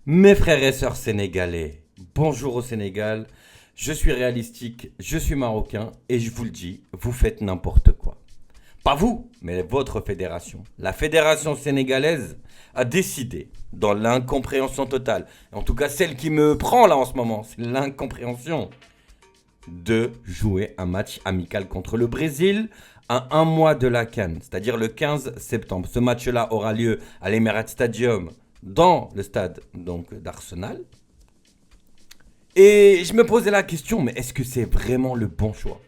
Mes frères et sœurs sénégalais, bonjour au Sénégal, je suis réalistique, je suis marocain et je vous le dis, vous faites n'importe quoi. Pas vous, mais votre fédération. La fédération sénégalaise a décidé, dans l'incompréhension totale, en tout cas celle qui me prend là en ce moment, c'est l'incompréhension, de jouer un match amical contre le Brésil à un mois de la CAN, c'est-à-dire le 15 septembre. Ce match-là aura lieu à l'Emirates Stadium dans le stade donc d'Arsenal. Et je me posais la question, mais est-ce que c'est vraiment le bon choix?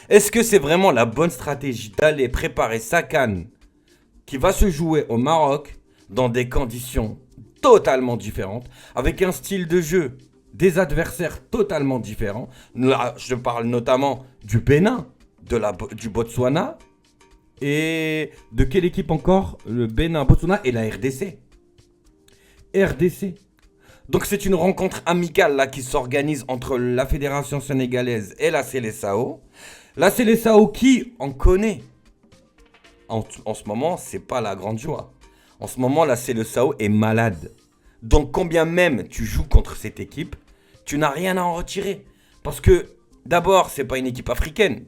Est-ce que c'est vraiment la bonne stratégie d'aller préparer sa CAN qui va se jouer au Maroc dans des conditions totalement différentes, avec un style de jeu, des adversaires totalement différents? Là, je parle notamment du Bénin, du Botswana et de quelle équipe encore? Le Bénin, Botswana et la RDC. RDC. Donc c'est une rencontre amicale là qui s'organise entre la fédération sénégalaise et la Seleção. La Seleção qui en connaît. En ce moment, c'est pas la grande joie. En ce moment, la Seleção est malade. Donc combien même tu joues contre cette équipe, tu n'as rien à en retirer. Parce que d'abord, c'est pas une équipe africaine.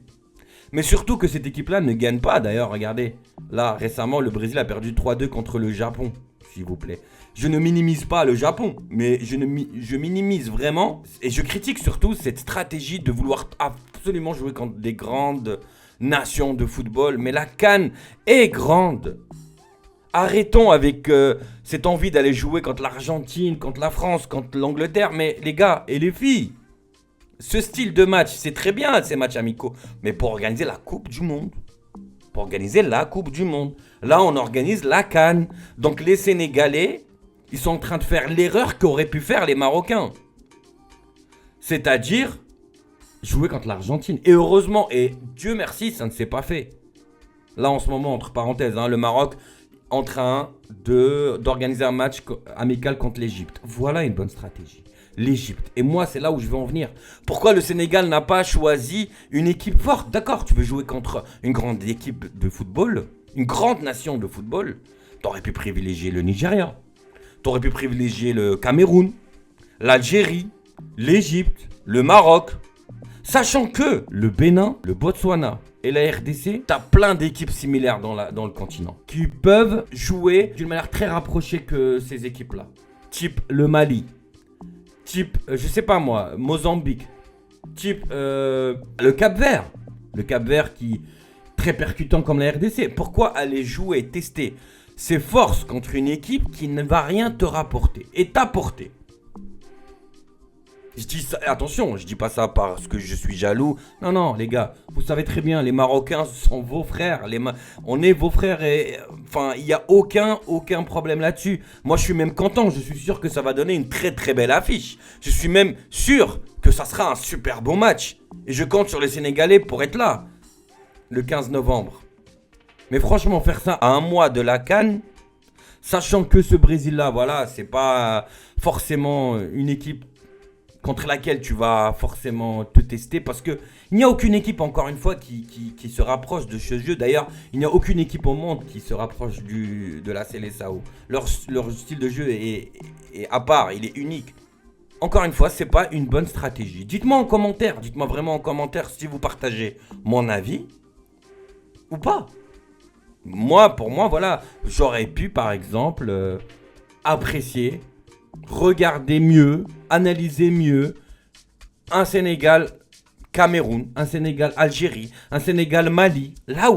Mais surtout que cette équipe-là ne gagne pas. D'ailleurs, regardez, là récemment, le Brésil a perdu 3-2 contre le Japon, s'il vous plaît. Je ne minimise pas le Japon, mais je minimise vraiment et je critique surtout cette stratégie de vouloir absolument jouer contre des grandes nations de football. Mais la CAN est grande. Arrêtons avec cette envie d'aller jouer contre l'Argentine, contre la France, contre l'Angleterre. Mais les gars et les filles, ce style de match, c'est très bien ces matchs amicaux. Mais pour organiser la Coupe du Monde, là on organise la CAN. Donc les Sénégalais, ils sont en train de faire l'erreur qu'auraient pu faire les Marocains. C'est-à-dire jouer contre l'Argentine. Et heureusement, et Dieu merci, ça ne s'est pas fait. Là en ce moment, entre parenthèses, le Maroc en train d'organiser un match amical contre l'Égypte. Voilà une bonne stratégie. L'Égypte. Et moi, c'est là où je veux en venir. Pourquoi le Sénégal n'a pas choisi une équipe forte? D'accord, tu veux jouer contre une grande équipe de football, une grande nation de football. T'aurais pu privilégier le Nigeria. T'aurais pu privilégier le Cameroun, l'Algérie, l'Égypte, le Maroc. Sachant que le Bénin, le Botswana et la RDC, t'as plein d'équipes similaires dans le continent qui peuvent jouer d'une manière très rapprochée que ces équipes-là. Type le Mali, type, je sais pas moi, Mozambique, type le Cap-Vert. Le Cap-Vert qui très percutant comme la RDC. Pourquoi aller jouer, tester ses forces contre une équipe qui ne va rien te rapporter et t'apporter? Je dis ça, attention, je dis pas ça parce que je suis jaloux. Non, non, les gars, vous savez très bien, les Marocains sont vos frères. On est vos frères et enfin, il n'y a aucun problème là-dessus. Moi, je suis même content. Je suis sûr que ça va donner une très très belle affiche. Je suis même sûr que ça sera un super beau match. Et je compte sur les Sénégalais pour être là le 15 novembre. Mais franchement, faire ça à un mois de la CAN, sachant que ce Brésil-là, voilà, c'est pas forcément une équipe contre laquelle tu vas forcément te tester parce que il n'y a aucune équipe, encore une fois, qui se rapproche de ce jeu. D'ailleurs, il n'y a aucune équipe au monde qui se rapproche de la Seleção. Leur style de jeu est à part, il est unique. Encore une fois, c'est pas une bonne stratégie. Dites-moi en commentaire, dites-moi vraiment en commentaire si vous partagez mon avis ou pas. Pour moi, voilà, j'aurais pu, par exemple, apprécier, regarder mieux, analyser mieux un Sénégal Cameroun, un Sénégal Algérie, un Sénégal Mali. Là,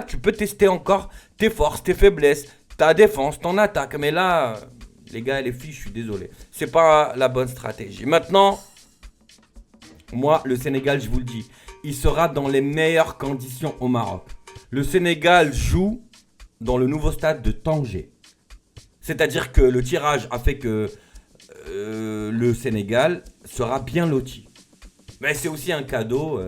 tu peux tester encore tes forces, tes faiblesses, ta défense, ton attaque. Mais là, les gars et les filles, je suis désolé. C'est pas la bonne stratégie. Maintenant, moi, le Sénégal, je vous le dis, il sera dans les meilleures conditions au Maroc. Le Sénégal joue dans le nouveau stade de Tanger. C'est-à-dire que le tirage a fait que le Sénégal sera bien loti. Mais c'est aussi un cadeau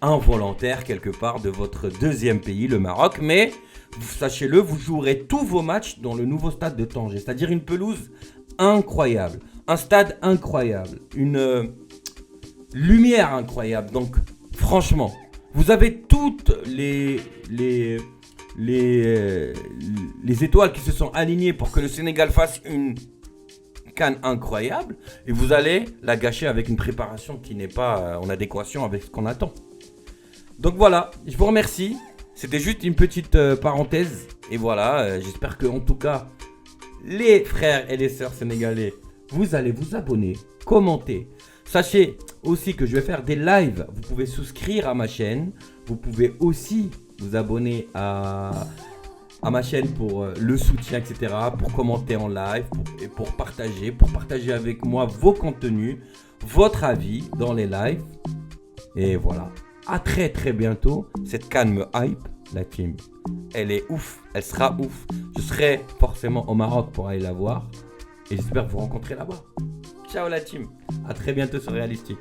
involontaire quelque part de votre deuxième pays, le Maroc. Mais sachez-le, vous jouerez tous vos matchs dans le nouveau stade de Tanger. C'est-à-dire une pelouse incroyable, un stade incroyable, une lumière incroyable. Donc franchement, vous avez toutes les les étoiles qui se sont alignées pour que le Sénégal fasse une CAN incroyable, et vous allez la gâcher avec une préparation qui n'est pas en adéquation avec ce qu'on attend. Donc voilà, je vous remercie. C'était juste une petite parenthèse. Et voilà, j'espère que en tout cas, les frères et les sœurs sénégalais, vous allez vous abonner, commenter. Sachez aussi que je vais faire des lives. Vous pouvez souscrire à ma chaîne. Vous pouvez aussi vous abonner à ma chaîne pour le soutien, etc. Pour commenter en live et pour partager avec moi vos contenus, votre avis dans les lives. Et voilà. À très très bientôt. Cette CAN me hype, la team. Elle est ouf, elle sera ouf. Je serai forcément au Maroc pour aller la voir. Et j'espère vous rencontrer là-bas. Ciao la team. À très bientôt sur Realistic.